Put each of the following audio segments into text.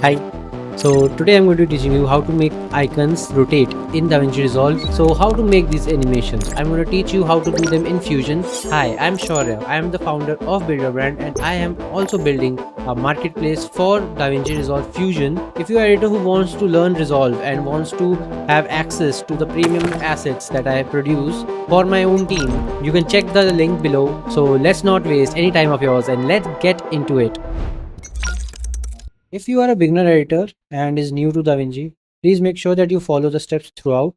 Hi. So today I'm going to be teaching you how to make icons rotate in DaVinci Resolve. So how to make these animations. I'm going to teach you how to do them in Fusion. Hi, I'm Shaurya. I am the founder of Builder Brand and I am also building a marketplace for DaVinci Resolve Fusion. If you're an editor who wants to learn Resolve and wants to have access to the premium assets that I produce for my own team, you can check the link below. So let's not waste any time of yours and let's get into it. If you are a beginner editor and is new to DaVinci, please make sure that you follow the steps throughout.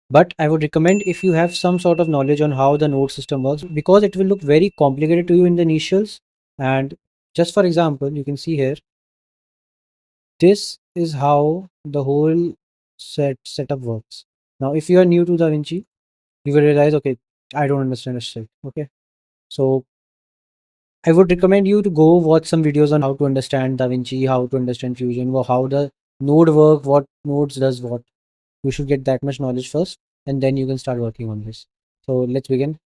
But I would recommend if you have some sort of knowledge on how the node system works because it will look very complicated to you in the initials. And just for example, you can see here, this is how the whole setup works. Now, if you are new to DaVinci, you will realize, okay, I don't understand this shit. Okay. So I would recommend you to go watch some videos on how to understand DaVinci, how to understand Fusion, or how the node work, what nodes does what. You should get that much knowledge first, and then you can start working on this. So let's begin.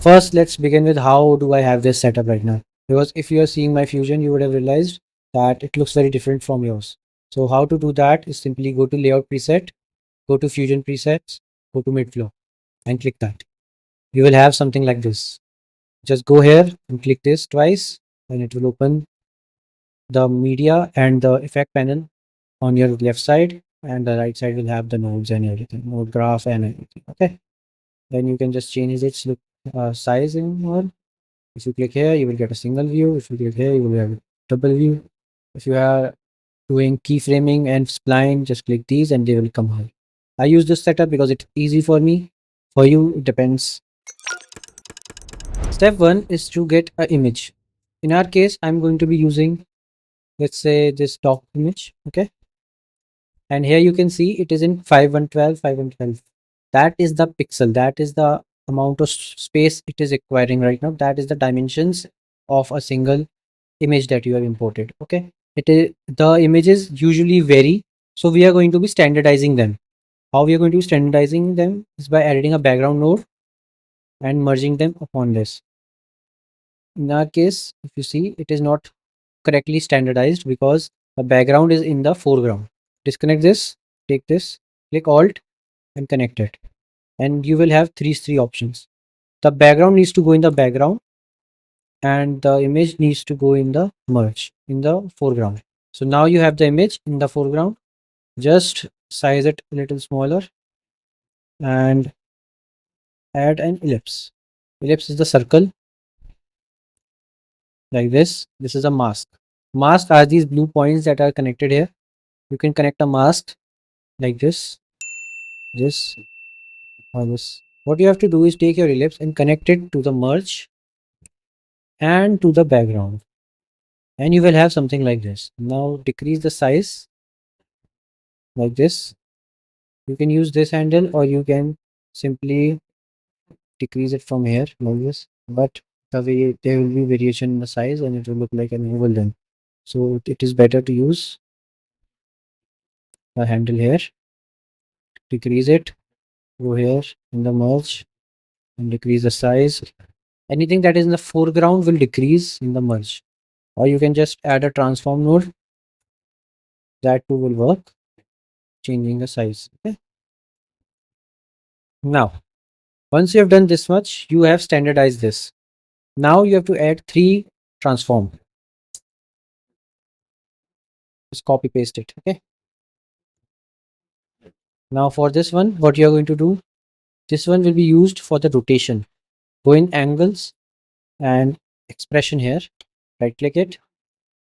First, let's begin with how do I have this setup right now? Because if you are seeing my Fusion, you would have realized that it looks very different from yours. So how to do that is simply go to Layout Preset, go to Fusion Presets, go to Midflow, and click that. You will have something like this. Just go here and click this twice, and it will open the media and the effect panel on your left side, and the right side will have the nodes and everything, node graph and everything. Okay, then you can just change its size in one. If you click here, you will get a single view. If you click here, you will have a double view. If you are doing keyframing and spline, just click these and they will come out. I use this setup because it's easy for me. For you, it depends. Step one is to get an image. In our case, I'm going to be using, let's say, this stock image. Okay, and here you can see it is in 5112 5112. That is the pixel, that is the amount of space it is requiring right now. That is the dimensions of a single image that you have imported. Okay, it is, the images usually vary, so we are going to be standardizing them. How we are going to be standardizing them is by adding a background node and merging them upon this. In our case, if you see, it is not correctly standardized because the background is in the foreground. Disconnect this, take this, click alt and connect it, and you will have three options. The background needs to go in the background and the image needs to go in the merge in the foreground. So now you have the image in the foreground. Just size it a little smaller and add an ellipse. Ellipse is the circle like this. This is a mask. Mask are these blue points that are connected here. You can connect a mask like this, or this. What you have to do is take your ellipse and connect it to the merge and to the background, and you will have something like this. Now decrease the size like this. You can use this handle or you can simply decrease it from here like this, but the way there will be variation in the size and it will look like an oval then. So it is better to use the handle here, decrease it, go here in the merge and decrease the size. Anything that is in the foreground will decrease in the merge, or you can just add a transform node. That too will work, changing the size. Okay, now once you have done this much, you have standardized this. Now you have to add three transform. Just copy paste it. Okay, now for this one, what you are going to do, this one will be used for the rotation. Go in angles and expression here, right click it,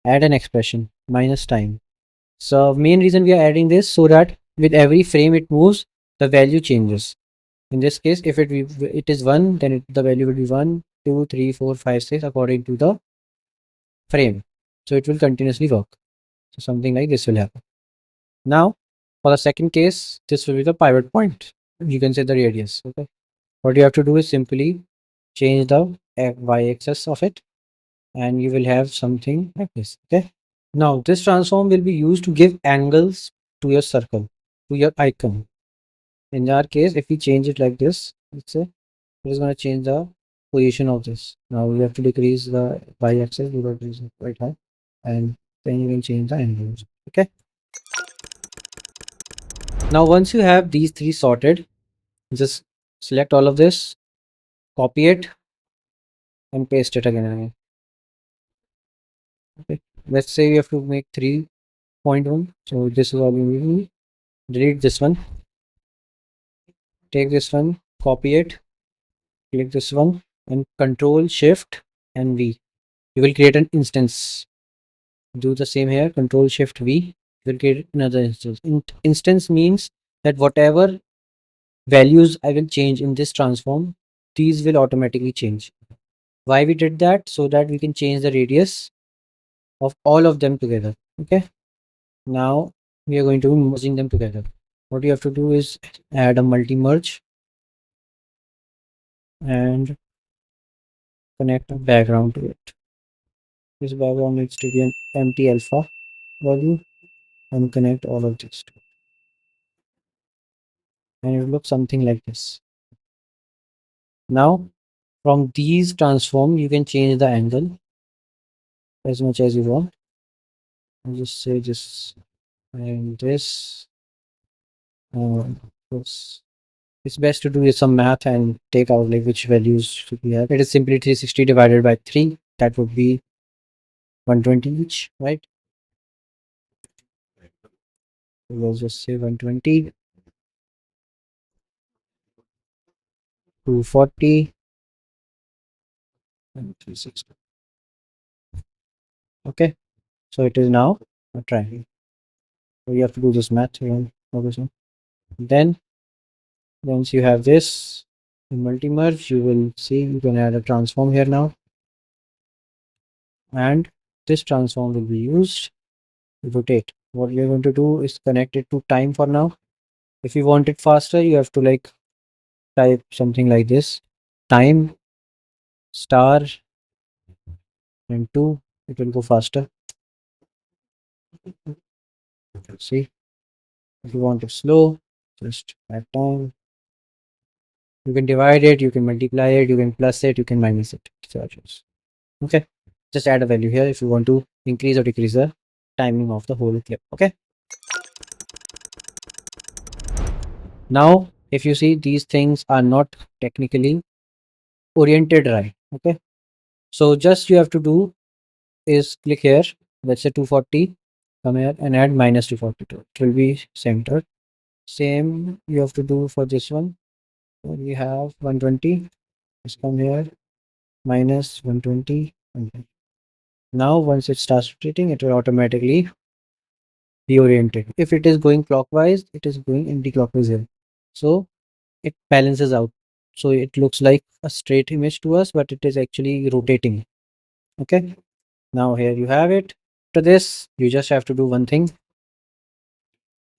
add an expression minus time. So main reason we are adding this so that with every frame it moves, the value changes. In this case, if it is 1, then the value will be 1, 2, 3, 4, 5, 6 according to the frame. So it will continuously work. So something like this will happen. Now for the second case, this will be the pivot point. You can say the radius. Okay, what you have to do is simply change the y-axis of it and you will have something like this. Okay, now this transform will be used to give angles to your circle, to your icon. In our case, if we change it like this, let's say it is going to change the position of this. Now we have to decrease the y-axis because it is quite high, and then you can change the angles. Okay. Now once you have these three sorted, just select all of this, copy it, and paste it again and again. Okay. Let's say you have to make 3.1. So this is all you need. Delete this one. Take this one, copy it, click this one, and Ctrl Shift and V. You will create an instance. Do the same here. Ctrl Shift V. You will create another instance. Instance means that whatever values I will change in this transform, these will automatically change. Why we did that? So that we can change the radius of all of them together. Okay. Now we are going to be merging them together. What you have to do is add a multi-merge and connect a background to it. This background needs to be an empty alpha value and connect all of this to it. And it will look something like this. Now from these transform you can change the angle as much as you want. I'll just say this and this. This. It's best to do some math and take out like which values should we have. It is simply 360 divided by 3. That would be 120 each, right? We'll just say 120, 240, and 360. Okay, so it is now a triangle. So you have to do this math again. Then once you have this in multi-merge, you will see you can add a transform here now. And this transform will be used to rotate. What you're going to do is connect it to time for now. If you want it faster, you have to like type something like this, time star and 2. It will go faster. See, if you want it slow, just add time. You can divide it, you can multiply it, you can plus it, you can minus it. So okay, just add a value here if you want to increase or decrease the timing of the whole clip. Okay, now if you see, these things are not technically oriented right. Okay, so just you have to do is click here, let's say 240, come here and add minus 242. It will be centered. Same you have to do for this one. So we have 120, just come here, minus 120. Okay. Now once it starts rotating, it will automatically be oriented. If it is going clockwise, it is going anti-clockwise here. So it balances out. So it looks like a straight image to us, but it is actually rotating. Okay. Now here you have it. After this, you just have to do one thing.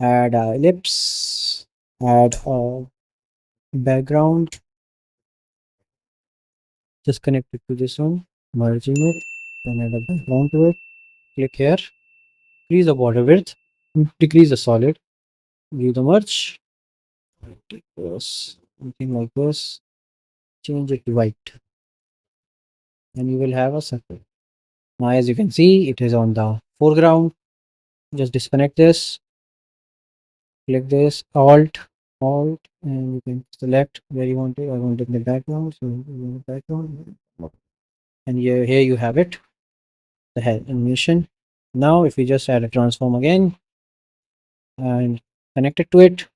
Add a ellipse, add a background, just connect it to this one, merging it, then add a background to it. Click here, increase the border width, decrease the solid, view the merge, take this, something like this, change it to white, and you will have a circle. Now as you can see, it is on the foreground. Just disconnect this, click this, alt, and you can select where you want it. I want it in the background, so in the background, and here you have it, the head animation. Now if we just add a transform again and connect it to it,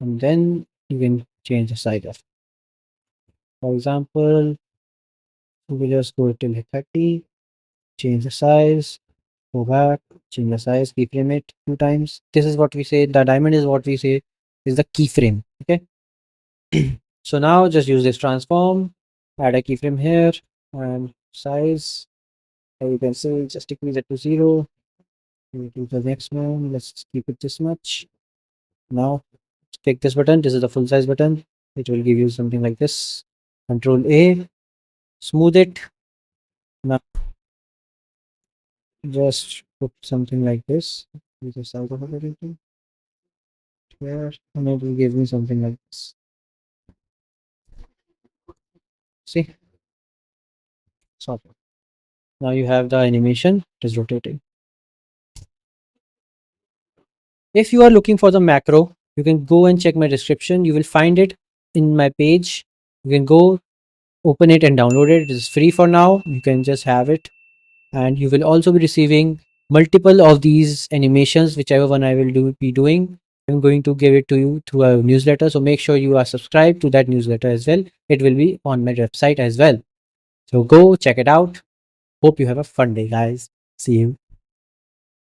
and then you can change the size of it. For example, we will just go till 30, change the size, go back, change the size, keyframe it 2 times. This is what we say, the diamond is what we say is the keyframe. Okay. So now just use this transform, add a keyframe here, and size, you can see, just decrease it to 0. We do the next one, let's keep it this much. Now take this button, this is the full size button. It will give you something like this. Control A, smooth it. Now just put something like this. With the size of everything here, and it will give me something like this. See? So now you have the animation, it is rotating. If you are looking for the macro, you can go and check my description. You will find it in my page. You can go open it and download it. It is free for now. You can just have it, and you will also be receiving multiple of these animations, whichever one I will be doing. I'm going to give it to you through a newsletter, so make sure you are subscribed to that newsletter as well. It will be on my website as well, so go check it out. Hope you have a fun day, guys. See you.